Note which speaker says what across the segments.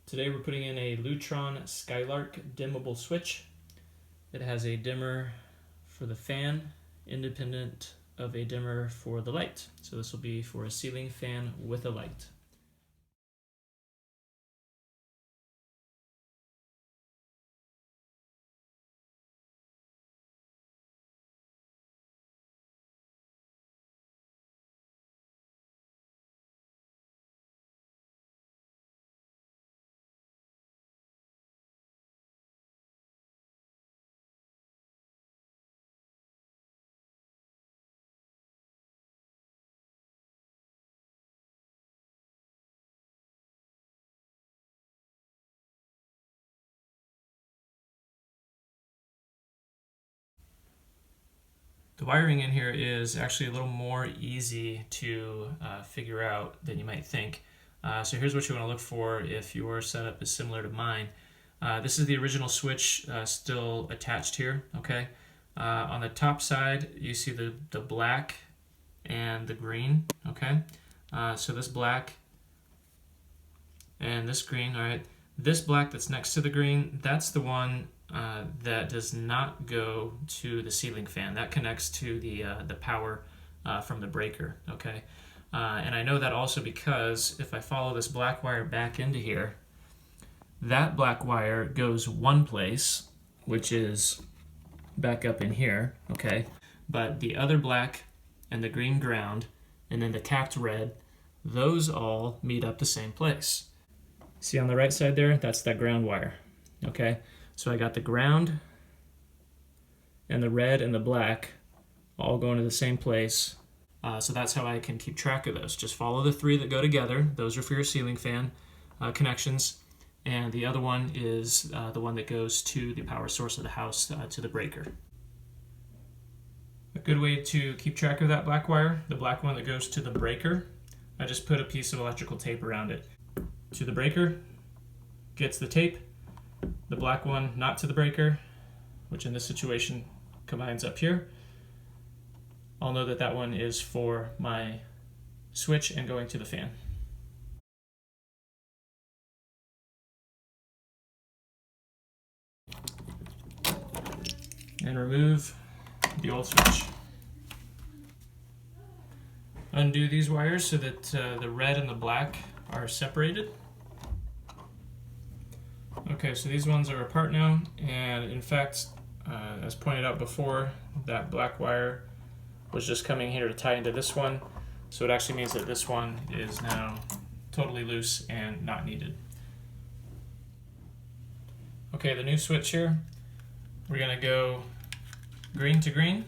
Speaker 1: Today we're putting in a Lutron Skylark dimmable switch. It has a dimmer for the fan, independent of a dimmer for the light. So this will be for a ceiling fan with a light. The wiring in here is actually a little more easy to figure out than you might think. So here's what you want to look for if your setup is similar to mine. This is the original switch still attached here, okay? On the top side, you see the black and the green, okay? So this black and this green, all right? This black that's next to the green, that's the one that does not go to the ceiling fan. That connects to the power from the breaker, okay? And I know that also because if I follow this black wire back into here, that black wire goes one place, which is back up in here, okay? But the other black and the green ground, and then the capped red, those all meet up the same place. See on the right side there, that's that ground wire, okay? So I got the ground and the red and the black all going to the same place. So that's how I can keep track of those. Just follow the three that go together. Those are for your ceiling fan connections. And the other one is the one that goes to the power source of the house, to the breaker. A good way to keep track of that black wire, the black one that goes to the breaker, I just put a piece of electrical tape around it. To the breaker, gets the tape. The black one not to the breaker, which in this situation combines up here. I'll know that that one is for my switch and going to the fan. And remove the old switch. Undo these wires so that the red and the black are separated. Okay, so these ones are apart now, and in fact, as pointed out before, that black wire was just coming here to tie into this one, so it actually means that this one is now totally loose and not needed. Okay, the new switch here, we're going to go green to green,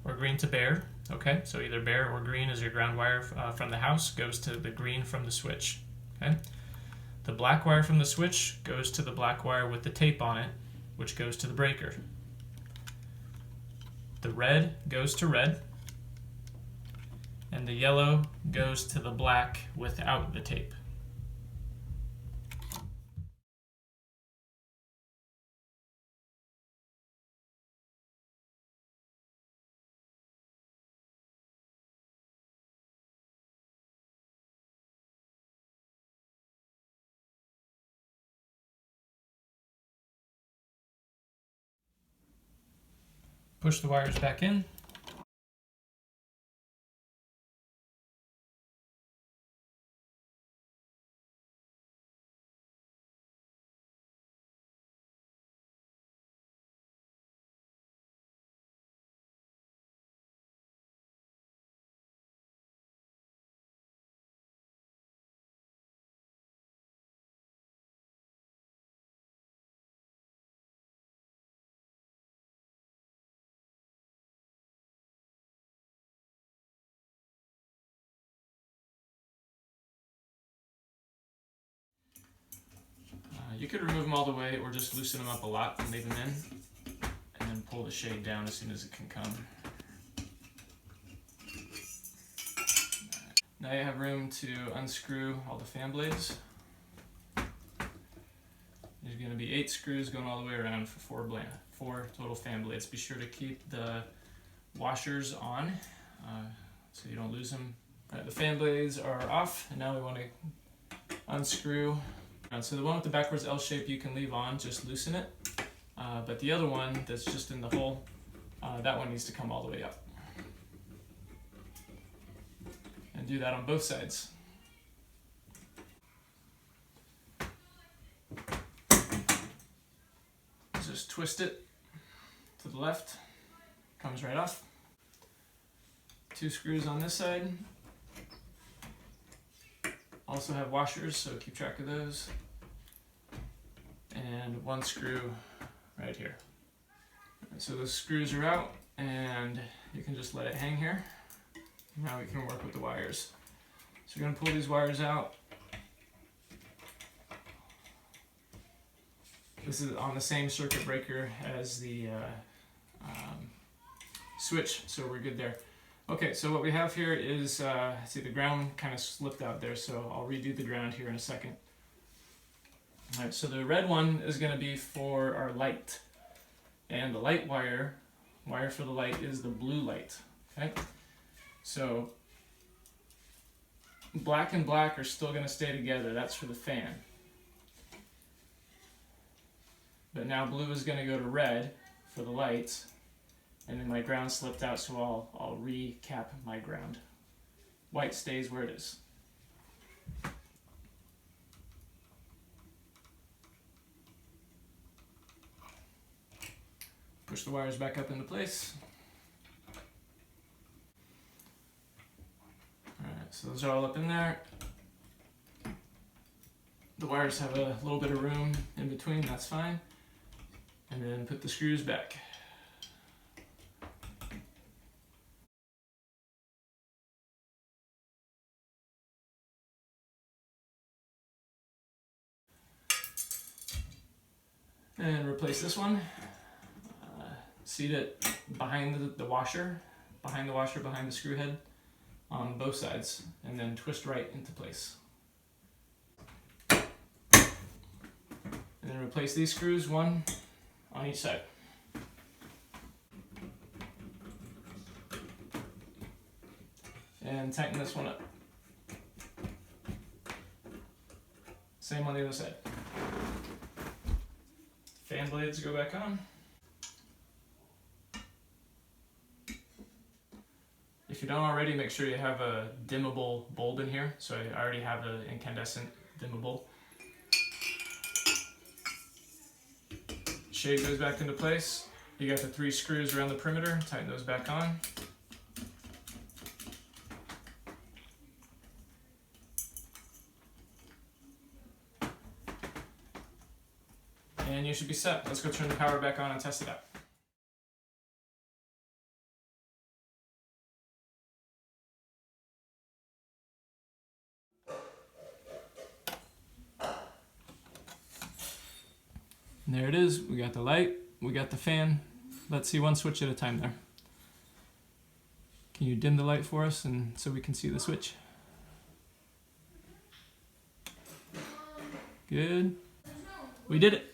Speaker 1: or green to bare. Okay, so either bare or green is your ground wire from the house, goes to the green from the switch. Okay. The black wire from the switch goes to the black wire with the tape on it, which goes to the breaker. The red goes to red, and the yellow goes to the black without the tape. Push the wires back in. You could remove them all the way or just loosen them up a lot and leave them in, and then pull the shade down as soon as it can come. Now you have room to unscrew all the fan blades. There's going to be 8 screws going all the way around for 4 total fan blades. Be sure to keep the washers on so you don't lose them. All right, the fan blades are off, and now we want to unscrew. And so the one with the backwards L shape you can leave on, just loosen it. But the other one that's just in the hole, that one needs to come all the way up. And do that on both sides. Just twist it to the left, comes right off. 2 screws on this side. Also have washers, so keep track of those. And 1 screw right here. So those screws are out, and you can just let it hang here. Now we can work with the wires. So we're going to pull these wires out. This is on the same circuit breaker as the switch, so we're good there. Okay, so what we have here is, see the ground kind of slipped out there, so I'll redo the ground here in a second. All right, so the red one is going to be for our light, and the light wire for the light is the blue light. Okay, so black and black are still going to stay together. That's for the fan. But now blue is going to go to red for the lights, and then my ground slipped out, so I'll recap my ground. White stays where it is. Push the wires back up into place. Alright, so those are all up in there. The wires have a little bit of room in between, that's fine. And then put the screws back. And replace this one. Seat it behind the washer, behind the screw head on both sides, and then twist right into place. And then replace these screws, 1 on each side. And tighten this one up. Same on the other side. Fan blades go back on. If you don't already, make sure you have a dimmable bulb in here. So I already have an incandescent dimmable. Shade goes back into place. You got the 3 screws around the perimeter, tighten those back on. And you should be set. Let's go turn the power back on and test it out. And there it is. We got the light, we got the fan. Let's see 1 switch at a time there. Can you dim the light for us and so we can see the switch? Good. We did it.